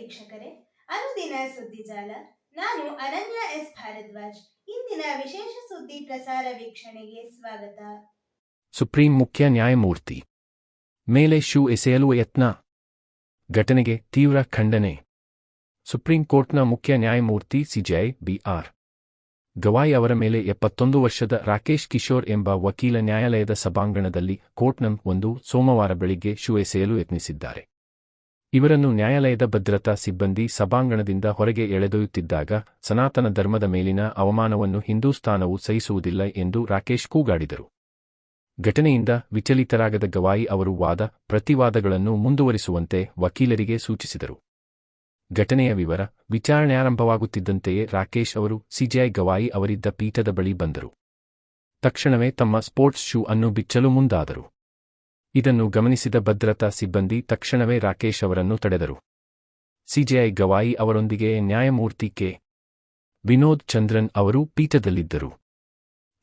ವೀಕ್ಷಕರೇ, ಅನುದಿನ ಸುದ್ದಿಜಾಲ. ನಾನು ಅನನ್ಯ ಎಸ್ ಭಾರದ್ವಾಜ್. ಇಂದಿನ ವಿಶೇಷ ಸುದ್ದಿ ಪ್ರಸಾರ ವೀಕ್ಷಣೆಗೆ ಸ್ವಾಗತ. ಸುಪ್ರೀಂ ಮುಖ್ಯ ನ್ಯಾಯಮೂರ್ತಿ ಮೇಲೆ ಶೂ ಎಸೆಯಲು ಯತ್ನ, ಘಟನೆಗೆ ತೀವ್ರ ಖಂಡನೆ. ಸುಪ್ರೀಂ ಕೋರ್ಟ್ನ ಮುಖ್ಯ ನ್ಯಾಯಮೂರ್ತಿ ಸಿಜೆ ಬಿ.ಆರ್. ಗವಾಯಿ ಅವರ ಮೇಲೆ 71 ವರ್ಷದ ರಾಕೇಶ್ ಕಿಶೋರ್ ಎಂಬ ವಕೀಲ ನ್ಯಾಯಾಲಯದ ಸಭಾಂಗಣದಲ್ಲಿ ಕೋರ್ಟ್ನ ಸೋಮವಾರ ಬೆಳಿಗ್ಗೆ ಶೂ ಎಸೆಯಲು ಯತ್ನಿಸಿದ್ದಾರೆ. ಇವರನ್ನು ನ್ಯಾಯಾಲಯದ ಭದ್ರತಾ ಸಿಬ್ಬಂದಿ ಸಭಾಂಗಣದಿಂದ ಹೊರಗೆ ಎಳೆದೊಯ್ಯುತ್ತಿದ್ದಾಗ ಸನಾತನ ಧರ್ಮದ ಮೇಲಿನ ಅವಮಾನವನ್ನು ಹಿಂದೂಸ್ತಾನವು ಸಹಿಸುವುದಿಲ್ಲ ಎಂದು ರಾಕೇಶ್ ಕೂಗಾಡಿದರು. ಘಟನೆಯಿಂದ ವಿಚಲಿತರಾಗದ ಗವಾಯಿ ಅವರು ವಾದ ಪ್ರತಿವಾದಗಳನ್ನು ಮುಂದುವರಿಸುವಂತೆ ವಕೀಲರಿಗೆ ಸೂಚಿಸಿದರು. ಘಟನೆಯ ವಿವರ ವಿಚಾರಣೆಯಾರಂಭವಾಗುತ್ತಿದ್ದಂತೆಯೇ ರಾಕೇಶ್ ಅವರು ಸಿಜೆ ಗವಾಯಿ ಅವರಿದ್ದ ಪೀಠದ ಬಳಿ ಬಂದರು. ತಕ್ಷಣವೇ ತಮ್ಮ ಸ್ಪೋರ್ಟ್ಸ್ ಶೂ ಅನ್ನು ಬಿಚ್ಚಲು ಮುಂದಾದರು. ಇದನ್ನು ಗಮನಿಸಿದ ಭದ್ರತಾ ಸಿಬ್ಬಂದಿ ತಕ್ಷಣವೇ ರಾಕೇಶ್ ಅವರನ್ನು ತಡೆದರು. ಸಿಜೆ ಗವಾಯಿ ಅವರೊಂದಿಗೆ ನ್ಯಾಯಮೂರ್ತಿ ಕೆ. ವಿನೋದ್ ಚಂದ್ರನ್ ಅವರು ಪೀಠದಲ್ಲಿದ್ದರು.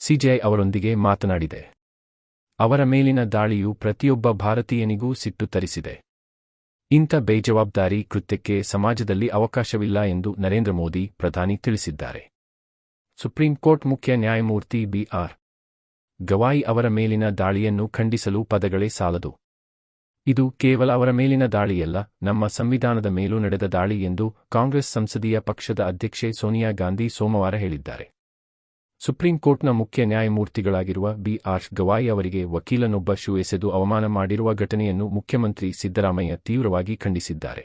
ಸಿಜೆ ಅವರೊಂದಿಗೆ ಮಾತನಾಡಿದೆ. ಅವರ ಮೇಲಿನ ದಾಳಿಯು ಪ್ರತಿಯೊಬ್ಬ ಭಾರತೀಯನಿಗೂ ಸಿಟ್ಟು ತರಿಸಿದೆ. ಇಂಥ ಬೇಜವಾಬ್ದಾರಿ ಕೃತ್ಯಕ್ಕೆ ಸಮಾಜದಲ್ಲಿ ಅವಕಾಶವಿಲ್ಲ ಎಂದು ನರೇಂದ್ರ ಮೋದಿ ಪ್ರಧಾನಿ ತಿಳಿಸಿದ್ದಾರೆ. ಸುಪ್ರೀಂ ಕೋರ್ಟ್ ಮುಖ್ಯ ನ್ಯಾಯಮೂರ್ತಿ ಬಿ.ಆರ್. ಗವಾಯಿ ಅವರ ಮೇಲಿನ ದಾಳಿಯನ್ನು ಖಂಡಿಸಲು ಪದಗಳೇ ಸಾಲದು. ಇದು ಕೇವಲ ಅವರ ಮೇಲಿನ ದಾಳಿಯಲ್ಲ, ನಮ್ಮ ಸಂವಿಧಾನದ ಮೇಲೂ ನಡೆದ ದಾಳಿ ಎಂದು ಕಾಂಗ್ರೆಸ್ ಸಂಸದೀಯ ಪಕ್ಷದ ಅಧ್ಯಕ್ಷೆ ಸೋನಿಯಾ ಗಾಂಧಿ ಸೋಮವಾರ ಹೇಳಿದ್ದಾರೆ. ಸುಪ್ರೀಂ ಕೋರ್ಟ್ನ ಮುಖ್ಯ ನ್ಯಾಯಮೂರ್ತಿಗಳಾಗಿರುವ ಬಿ.ಆರ್. ಗವಾಯಿ ಅವರಿಗೆ ವಕೀಲನೊಬ್ಬ ಶೂ ಎಸೆದು ಅವಮಾನ ಮಾಡಿರುವ ಘಟನೆಯನ್ನು ಮುಖ್ಯಮಂತ್ರಿ ಸಿದ್ದರಾಮಯ್ಯ ತೀವ್ರವಾಗಿ ಖಂಡಿಸಿದ್ದಾರೆ.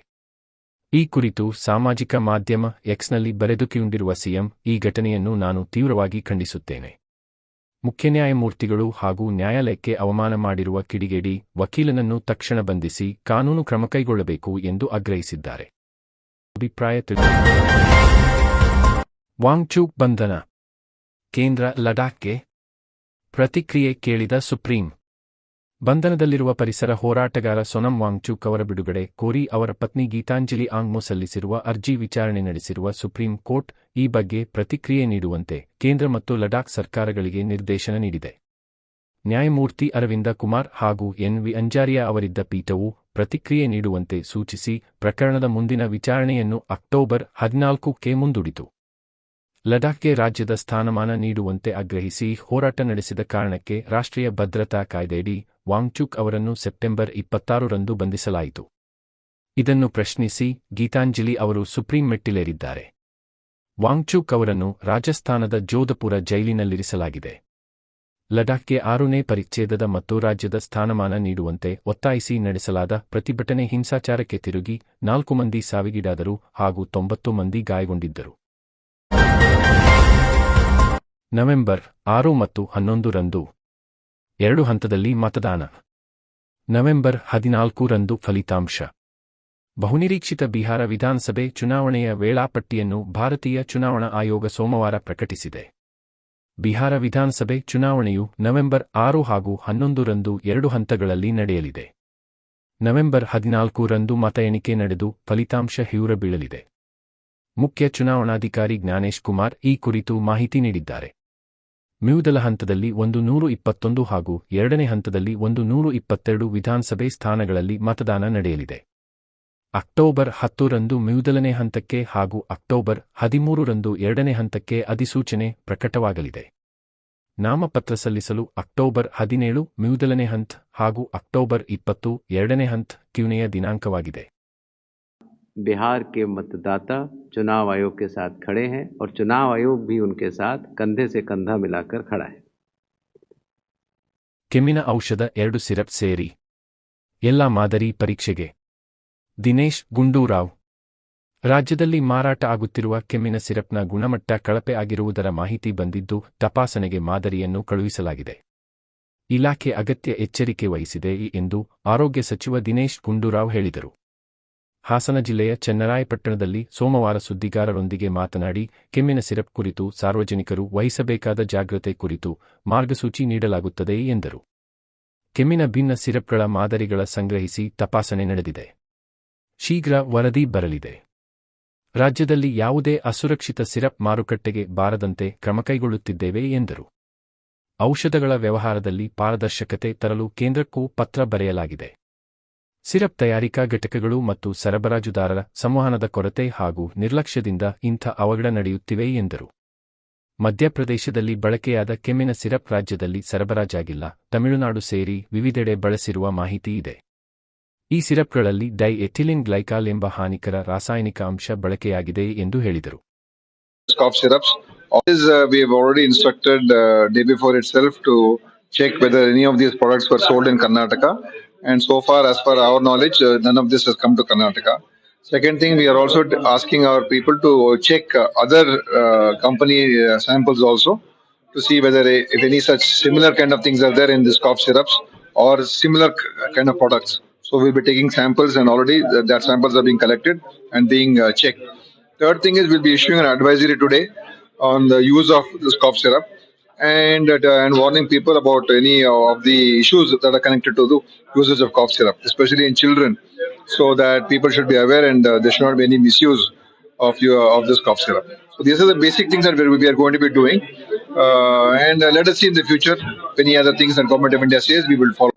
ಈ ಕುರಿತು ಸಾಮಾಜಿಕ ಮಾಧ್ಯಮ ಎಕ್ಸ್ನಲ್ಲಿ ಬರೆದುಕೊಂಡಿರುವ ಸಿಎಂ, ಈ ಘಟನೆಯನ್ನು ನಾನು ತೀವ್ರವಾಗಿ ಖಂಡಿಸುತ್ತೇನೆ. ಮುಖ್ಯ ನ್ಯಾಯಮೂರ್ತಿಗಳು ಹಾಗೂ ನ್ಯಾಯಾಲಯಕ್ಕೆ ಅವಮಾನ ಮಾಡಿರುವ ಕಿಡಿಗೇಡಿ ವಕೀಲನನ್ನು ತಕ್ಷಣ ಬಂಧಿಸಿ ಕಾನೂನು ಕ್ರಮ ಕೈಗೊಳ್ಳಬೇಕು ಎಂದು ಆಗ್ರಹಿಸಿದ್ದಾರೆ. ಅಭಿಪ್ರಾಯ ವಾಂಗ್ಚುಕ್ ಬಂಧನ, ಕೇಂದ್ರ ಲಡಾಖ್ಗೆ ಪ್ರತಿಕ್ರಿಯೆ ಕೇಳಿದ ಸುಪ್ರೀಂ. ಬಂಧನದಲ್ಲಿರುವ ಪರಿಸರ ಹೋರಾಟಗಾರ ಸೊನಂ ವಾಂಗ್ಚುಕ್ ಅವರ ಬಿಡುಗಡೆ ಕೋರಿ ಅವರ ಪತ್ನಿ ಗೀತಾಂಜಲಿ ಆಂಗ್ಮೋ ಸಲ್ಲಿಸಿರುವ ಅರ್ಜಿ ವಿಚಾರಣೆ ನಡೆಸಿರುವ ಸುಪ್ರೀಂ ಕೋರ್ಟ್ ಈ ಬಗ್ಗೆ ಪ್ರತಿಕ್ರಿಯೆ ನೀಡುವಂತೆ ಕೇಂದ್ರ ಮತ್ತು ಲಡಾಖ್ ಸರ್ಕಾರಗಳಿಗೆ ನಿರ್ದೇಶನ ನೀಡಿದೆ. ನ್ಯಾಯಮೂರ್ತಿ ಅರವಿಂದ ಕುಮಾರ್ ಹಾಗೂ ಎನ್.ವಿ. ಅಂಜಾರಿಯಾ ಅವರಿದ್ದ ಪೀಠವು ಪ್ರತಿಕ್ರಿಯೆ ನೀಡುವಂತೆ ಸೂಚಿಸಿ ಪ್ರಕರಣದ ಮುಂದಿನ ವಿಚಾರಣೆಯನ್ನು ಅಕ್ಟೋಬರ್ 14ಕ್ಕೆ ಮುಂದೂಡಿತು. ಲಡಾಖ್ಗೆ ರಾಜ್ಯದ ಸ್ಥಾನಮಾನ ನೀಡುವಂತೆ ಆಗ್ರಹಿಸಿ ಹೋರಾಟ ನಡೆಸಿದ ಕಾರಣಕ್ಕೆ ರಾಷ್ಟ್ರೀಯ ಭದ್ರತಾ ಕಾಯ್ದೆಯಡಿ ವಾಂಗ್ಚುಕ್ ಅವರನ್ನು ಸೆಪ್ಟೆಂಬರ್ 26ರಂದು ಬಂಧಿಸಲಾಯಿತು. ಇದನ್ನು ಪ್ರಶ್ನಿಸಿ ಗೀತಾಂಜಲಿ ಅವರು ಸುಪ್ರೀಂ ಮೆಟ್ಟಿಲೇರಿದ್ದಾರೆ. ವಾಂಗ್ಚುಕ್ ಅವರನ್ನು ರಾಜಸ್ಥಾನದ ಜೋಧಪುರ ಜೈಲಿನಲ್ಲಿರಿಸಲಾಗಿದೆ. ಲಡಾಖ್ಗೆ 6ನೇ ಪರಿಚ್ಛೇದದ ಮತ್ತು ರಾಜ್ಯದ ಸ್ಥಾನಮಾನ ನೀಡುವಂತೆ ಒತ್ತಾಯಿಸಿ ನಡೆಸಲಾದ ಪ್ರತಿಭಟನೆ ಹಿಂಸಾಚಾರಕ್ಕೆ ತಿರುಗಿ 4 ಮಂದಿ ಸಾವಿಗೀಡಾದರು ಹಾಗೂ 90 ಮಂದಿ ಗಾಯಗೊಂಡಿದ್ದರು. ನವೆಂಬರ್ 6 ಮತ್ತು 11ರಂದು 2 ಹಂತದಲ್ಲಿ ಮತದಾನ. ನವೆಂಬರ್ 14ರಂದು ಫಲಿತಾಂಶ. ಬಹುನಿರೀಕ್ಷಿತ ಬಿಹಾರ ವಿಧಾನಸಭೆ ಚುನಾವಣೆಯ ವೇಳಾಪಟ್ಟಿಯನ್ನು ಭಾರತೀಯ ಚುನಾವಣಾ ಆಯೋಗ ಸೋಮವಾರ ಪ್ರಕಟಿಸಿದೆ. ಬಿಹಾರ ವಿಧಾನಸಭೆ ಚುನಾವಣೆಯು ನವೆಂಬರ್ 6 ಹಾಗೂ 11ರಂದು 2 ಹಂತಗಳಲ್ಲಿ ನಡೆಯಲಿದೆ. ನವೆಂಬರ್ 14ರಂದು ಮತ ಎಣಿಕೆ ನಡೆದು ಫಲಿತಾಂಶ ಹೊರಬೀಳಲಿದೆ. ಮುಖ್ಯ ಚುನಾವಣಾಧಿಕಾರಿ ಜ್ಞಾನೇಶ್ ಕುಮಾರ್ ಈ ಕುರಿತು ಮಾಹಿತಿ ನೀಡಿದ್ದಾರೆ. ಮೊದಲ ಹಂತದಲ್ಲಿ 121 ಹಾಗೂ 2ನೇ ಹಂತದಲ್ಲಿ 122 ವಿಧಾನಸಭೆ ಸ್ಥಾನಗಳಲ್ಲಿ ಮತದಾನ ನಡೆಯಲಿದೆ. ಅಕ್ಟೋಬರ್ 10ರಂದು ಮೊದಲನೇ ಹಂತಕ್ಕೆ ಹಾಗೂ ಅಕ್ಟೋಬರ್ 13ರಂದು 2ನೇ ಹಂತಕ್ಕೆ ಅಧಿಸೂಚನೆ ಪ್ರಕಟವಾಗಲಿದೆ. ನಾಮಪತ್ರ ಸಲ್ಲಿಸಲು ಅಕ್ಟೋಬರ್ 17 ಮೊದಲನೇ ಹಂತ ಹಾಗೂ ಅಕ್ಟೋಬರ್ 20 2ನೇ ಹಂತ ಕೊನೆಯ ದಿನಾಂಕವಾಗಿದೆ. बिहार के मतदाता चुनाव आयोग के साथ खड़े हैं और चुनाव आयोग भी उनके साथ कंधे से कंधा मिलाकर खड़ा है. ಕೆಮ್ಮಿನ ಔಷಧ 2 ಸಿರಪ್ ಸೇರಿ ಎಲ್ಲ ಮಾದರಿ ಪರೀಕ್ಷೆಗೆ ದಿನೇಶ್ ಗುಂಡೂರಾವ್. ರಾಜ್ಯದಲ್ಲಿ ಮಾರಾಟ ಆಗುತ್ತಿರುವ ಕೆಮ್ಮಿನ ಸಿರಪ್ನ ಗುಣಮಟ್ಟ ಕಳಪೆ ಆಗಿರುವುದರ ಮಾಹಿತಿ ಬಂದಿದ್ದು ತಪಾಸಣೆಗೆ ಮಾದರಿಯನ್ನು ಕಳುಹಿಸಲಾಗಿದೆ. ಇಲಾಖೆ ಅಗತ್ಯ ಎಚ್ಚರಿಕೆ ವಹಿಸಿದೆ ಎಂದು ಆರೋಗ್ಯ ಸಚಿವ ದಿನೇಶ್ ಗುಂಡೂರಾವ್ ಹೇಳಿದರು. ಹಾಸನ ಜಿಲ್ಲೆಯ ಚನ್ನರಾಯಪಟ್ಟಣದಲ್ಲಿ ಸೋಮವಾರ ಸುದ್ದಿಗಾರರೊಂದಿಗೆ ಮಾತನಾಡಿ ಕೆಮ್ಮಿನ ಸಿರಪ್ ಕುರಿತು ಸಾರ್ವಜನಿಕರು ವಹಿಸಬೇಕಾದ ಜಾಗ್ರತೆ ಕುರಿತು ಮಾರ್ಗಸೂಚಿ ನೀಡಲಾಗುತ್ತದೆ ಎಂದರು. ಕೆಮ್ಮಿನ ಭಿನ್ನ ಸಿರಪ್ಗಳ ಮಾದರಿಗಳ ಸಂಗ್ರಹಿಸಿ ತಪಾಸಣೆ ನಡೆದಿದೆ. ಶೀಘ್ರ ವರದಿ ಬರಲಿದೆ. ರಾಜ್ಯದಲ್ಲಿ ಯಾವುದೇ ಅಸುರಕ್ಷಿತ ಸಿರಪ್ ಮಾರುಕಟ್ಟೆಗೆ ಬಾರದಂತೆ ಕ್ರಮ ಕೈಗೊಳ್ಳುತ್ತಿದ್ದೇವೆ ಎಂದರು. ಔಷಧಗಳ ವ್ಯವಹಾರದಲ್ಲಿ ಪಾರದರ್ಶಕತೆ ತರಲು ಕೇಂದ್ರಕ್ಕೂ ಪತ್ರ ಬರೆಯಲಾಗಿದೆ. ಸಿರಪ್ ತಯಾರಿಕಾ ಘಟಕಗಳು ಮತ್ತು ಸರಬರಾಜುದಾರರ ಸಂವಹನದ ಕೊರತೆ ಹಾಗೂ ನಿರ್ಲಕ್ಷ್ಯದಿಂದ ಇಂಥ ಅವಘಡ ನಡೆಯುತ್ತಿವೆ ಎಂದರು. ಮಧ್ಯಪ್ರದೇಶದಲ್ಲಿ ಬಳಕೆಯಾದ ಕೆಮ್ಮಿನ ಸಿರಪ್ ರಾಜ್ಯದಲ್ಲಿ ಸರಬರಾಜಾಗಿಲ್ಲ, ತಮಿಳುನಾಡು ಸೇರಿ ವಿವಿಧೆಡೆ ಬಳಸಿರುವ ಮಾಹಿತಿ ಇದೆ. ಈ ಸಿರಪ್ಗಳಲ್ಲಿ ಡೈ ಎಥಿಲಿನ್ ಗ್ಲೈಕಾಲ್ ಎಂಬ ಹಾನಿಕರ ರಾಸಾಯನಿಕ ಅಂಶ ಬಳಕೆಯಾಗಿದೆ ಎಂದು ಹೇಳಿದರು. Cough syrups. We have already instructed day before itself to check whether any of these products were sold in Karnataka. And so far, as per our knowledge, none of this has come to Karnataka. Second thing, we are also asking our people to check other company samples also to see whether if any such similar kind of things are there in this cough syrups or similar kind of products. So we'll be taking samples, and already that samples are being collected and being checked. Third thing is we'll be issuing an advisory today on the use of this cough syrup and warning people about any of the issues that are connected to the usage of cough syrup, especially in children, so that people should be aware and there should not be any misuse of this cough syrup. So these are the basic things that we are going to be doing, and let us see in the future if any other things that Government of India says, we will follow.